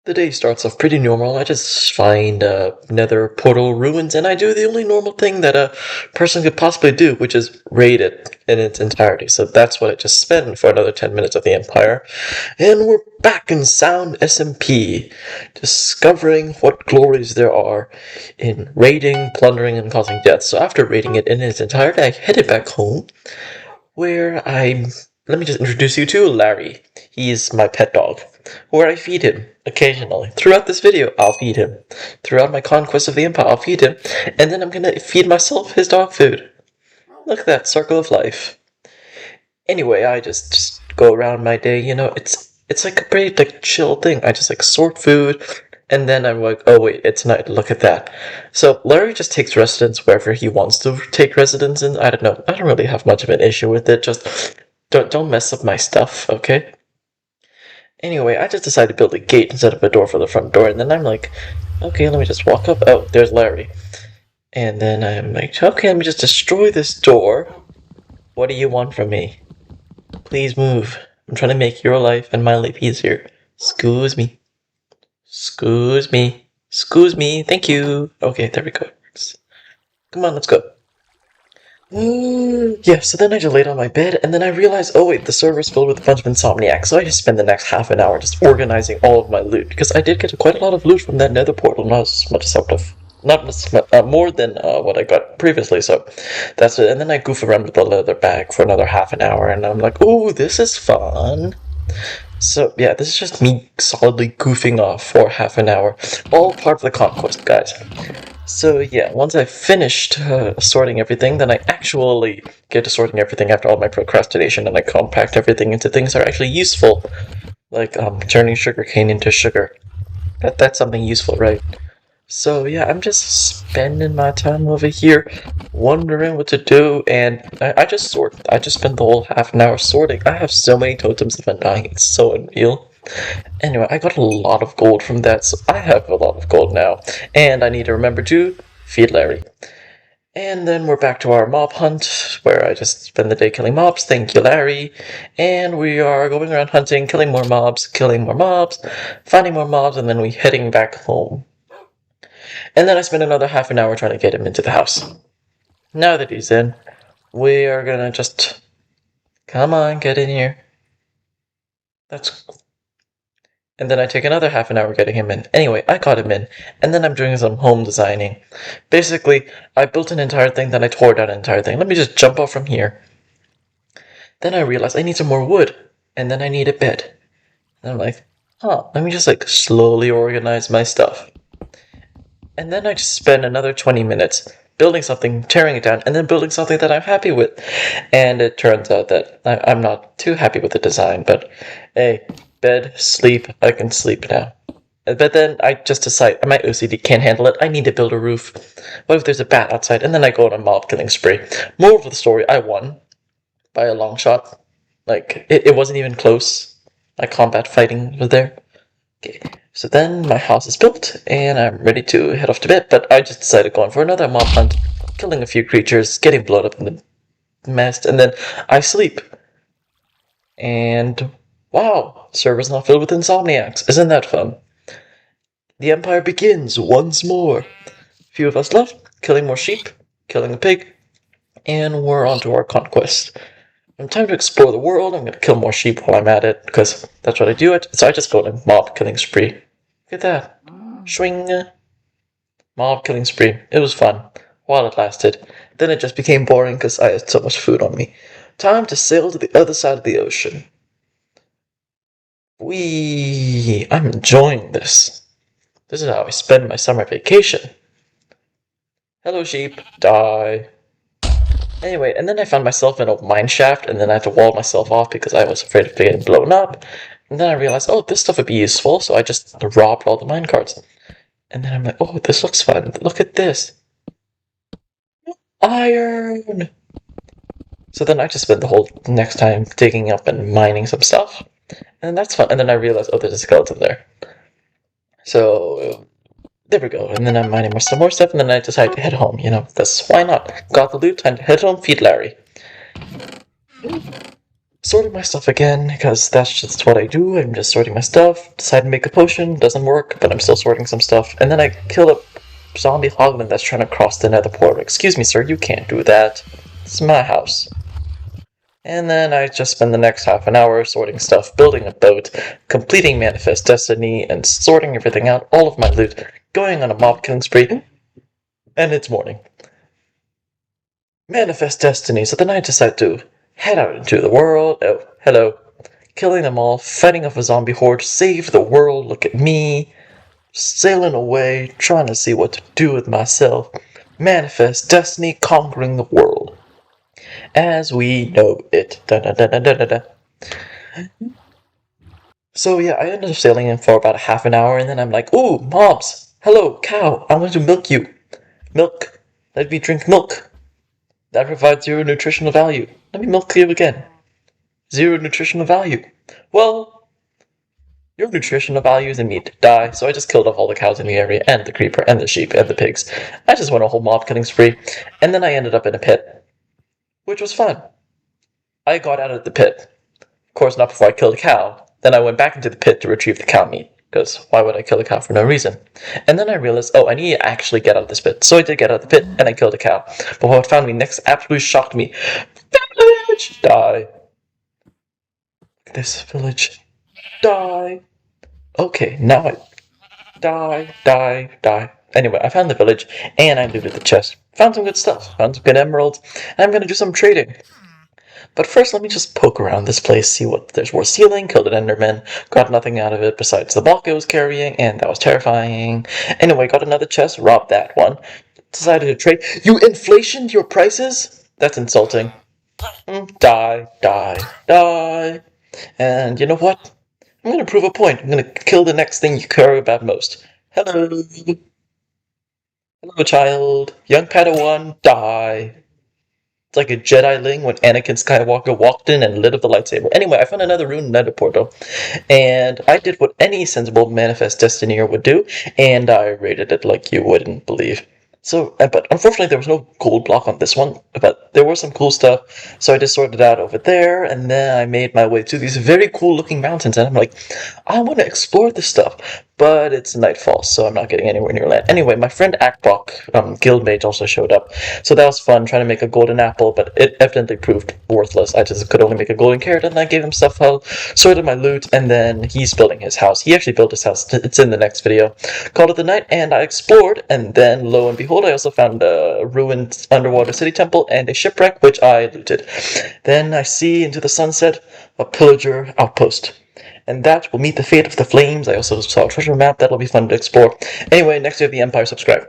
The day starts off pretty normal. I just find nether portal ruins, and I do the only normal thing that a person could possibly do, which is raid it in its entirety. So that's what I just spent for another 10 minutes of the Empire. And we're back in Sound SMP, discovering what glories there are in raiding, plundering, and causing death. So after raiding it in its entirety, I headed back home, where let me just introduce you to Larry. He's my pet dog, where I feed him occasionally. Throughout this video, I'll feed him. Throughout my conquest of the Empire, I'll feed him, and then I'm gonna feed myself his dog food. Look at that circle of life. Anyway, I just go around my day. It's like a pretty chill thing. I just sort food, and then I'm like, oh wait, it's night. Look at that. So Larry just takes residence wherever he wants to take residence, and I don't know. I don't really have much of an issue with it. Just don't mess up my stuff, okay? Anyway, I just decided to build a gate instead of a door for the front door, and then I'm like, okay, let me just walk up. Oh, there's Larry. And then I'm like, okay, let me just destroy this door. What do you want from me? Please move. I'm trying to make your life and my life easier. Excuse me. Excuse me. Excuse me. Thank you. Okay, there we go. Come on, let's go. Yeah, so then I just laid on my bed, and then I realized, oh wait, the server's filled with a bunch of insomniacs, so I just spent the next half an hour just organizing all of my loot, because I did get quite a lot of loot from that nether portal, not as much as I would have, not as much, more than what I got previously, so that's it. And then I goof around with the leather bag for another half an hour, and I'm like, oh, this is fun. So yeah, this is just me solidly goofing off for half an hour, all part of the conquest, guys. So yeah, once I finished sorting everything, then I actually get to sorting everything after all my procrastination, and I compact everything into things that are actually useful, like turning sugarcane into sugar. That's something useful, right? So yeah, I'm just spending my time over here, wondering what to do, and I just sort. I just spent the whole half an hour sorting. I have so many totems of undying, it's so unreal. Anyway, I got a lot of gold from that, so I have a lot of gold now. And I need to remember to feed Larry. And then we're back to our mob hunt, where I just spend the day killing mobs. Thank you, Larry. And we are going around hunting, killing more mobs, finding more mobs, and then we heading back home. And then I spend another half an hour trying to get him into the house. Now that he's in, we are gonna just... Come on, get in here. And then I take another half an hour getting him in. Anyway, I got him in, and then I'm doing some home designing. Basically, I built an entire thing, then I tore down an entire thing. Let me just jump off from here. Then I realized I need some more wood, and then I need a bed. And I'm like, let me just slowly organize my stuff. And then I just spend another 20 minutes building something, tearing it down, and then building something that I'm happy with. And it turns out that I'm not too happy with the design, but hey, bed, sleep, I can sleep now. But then I just decide my OCD can't handle it. I need to build a roof. What if there's a bat outside? And then I go on a mob killing spree. Moral of the story, I won by a long shot. It wasn't even close. My combat fighting was there. Okay, so then my house is built, and I'm ready to head off to bed, but I just decided going for another mob hunt, killing a few creatures, getting blown up in the mess, and then I sleep. And wow, server's not filled with insomniacs. Isn't that fun? The Empire begins once more. Few of us left, killing more sheep, killing a pig, and we're on to our conquest. Time to explore the world. I'm going to kill more sheep while I'm at it, because that's what I do it. So I just go on a mob killing spree. Look at that. Swing. Mob killing spree. It was fun while it lasted. Then it just became boring because I had so much food on me. Time to sail to the other side of the ocean. I'm enjoying this. This is how I spend my summer vacation. Hello, sheep. Die. Anyway, and then I found myself in a mine shaft, and then I had to wall myself off because I was afraid of getting blown up. And then I realized, oh, this stuff would be useful, so I just robbed all the mine carts. And then I'm like, oh, this looks fun. Look at this. Iron! So then I just spent the whole next time digging up and mining some stuff. And that's fun. And then I realized, oh, there's a skeleton there. So there we go. And then I'm mining some more stuff, and then I decided to head home. Why not? Got the loot, time to head home, feed Larry. sorting my stuff again, because that's just what I do. I'm just sorting my stuff. Decide to make a potion, doesn't work, but I'm still sorting some stuff. And then I kill a zombie hogman that's trying to cross the nether portal. Excuse me, sir, you can't do that. It's my house. And then I just spend the next half an hour sorting stuff, building a boat, completing Manifest Destiny, and sorting everything out, all of my loot, going on a mob killing spree, and it's morning. Manifest Destiny, so then I decide to head out into the world. Oh, hello. Killing them all, fighting off a zombie horde, save the world, look at me, sailing away, trying to see what to do with myself. Manifest Destiny, conquering the world. As we know it. Da, da, da, da, da, da. So yeah, I ended up sailing in for about a half an hour, and then I'm like, ooh, mobs! Hello, cow! I want to milk you. Milk. Let me drink milk. That provides 0 nutritional value. Let me milk you again. 0 nutritional value. Well, your nutritional value is in meat. Die. So I just killed off all the cows in the area, and the creeper, and the sheep, and the pigs. I just went a whole mob killing spree, and then I ended up in a pit, which was fun. I got out of the pit. Of course, not before I killed a cow. Then I went back into the pit to retrieve the cow meat, because why would I kill a cow for no reason? And then I realized, oh, I need to actually get out of this pit. So I did get out of the pit, and I killed a cow. But what found me next absolutely shocked me. Village! Die. This village. Die. Okay, now I... Die. Anyway, I found the village, and I looted the chest. Found some good stuff. Found some good emeralds, and I'm going to do some trading. But first, let me just poke around this place, see what there's worth stealing. Killed an enderman, got nothing out of it besides the block I was carrying, and that was terrifying. Anyway, got another chest, robbed that one. Decided to trade. You inflationed your prices? That's insulting. Die. And you know what? I'm gonna prove a point. I'm gonna kill the next thing you care about most. Hello. Hello, child. Young Padawan, die. It's like a Jedi Ling when Anakin Skywalker walked in and lit up the lightsaber. Anyway, I found another rune nether portal, and I did what any sensible Manifest Destineer would do, and I rated it like you wouldn't believe. So, but unfortunately there was no gold block on this one, but there was some cool stuff, so I just sorted it out over there, and then I made my way to these very cool looking mountains, and I'm like, I want to explore this stuff, but it's nightfall, so I'm not getting anywhere near land. Anyway, my friend Akbok, guildmate, also showed up, so that was fun, trying to make a golden apple, but it evidently proved worthless. I just could only make a golden carrot, and I gave him stuff, sorted my loot, and then he's building his house. He actually built his house, it's in the next video. Called it the night, and I explored, and then lo and behold, I also found a ruined underwater city temple and a shipwreck, which I looted. Then I see into the sunset a pillager outpost, and that will meet the fate of the flames. I also saw a treasure map that'll be fun to explore. Anyway, next we have the Empire. Subscribe.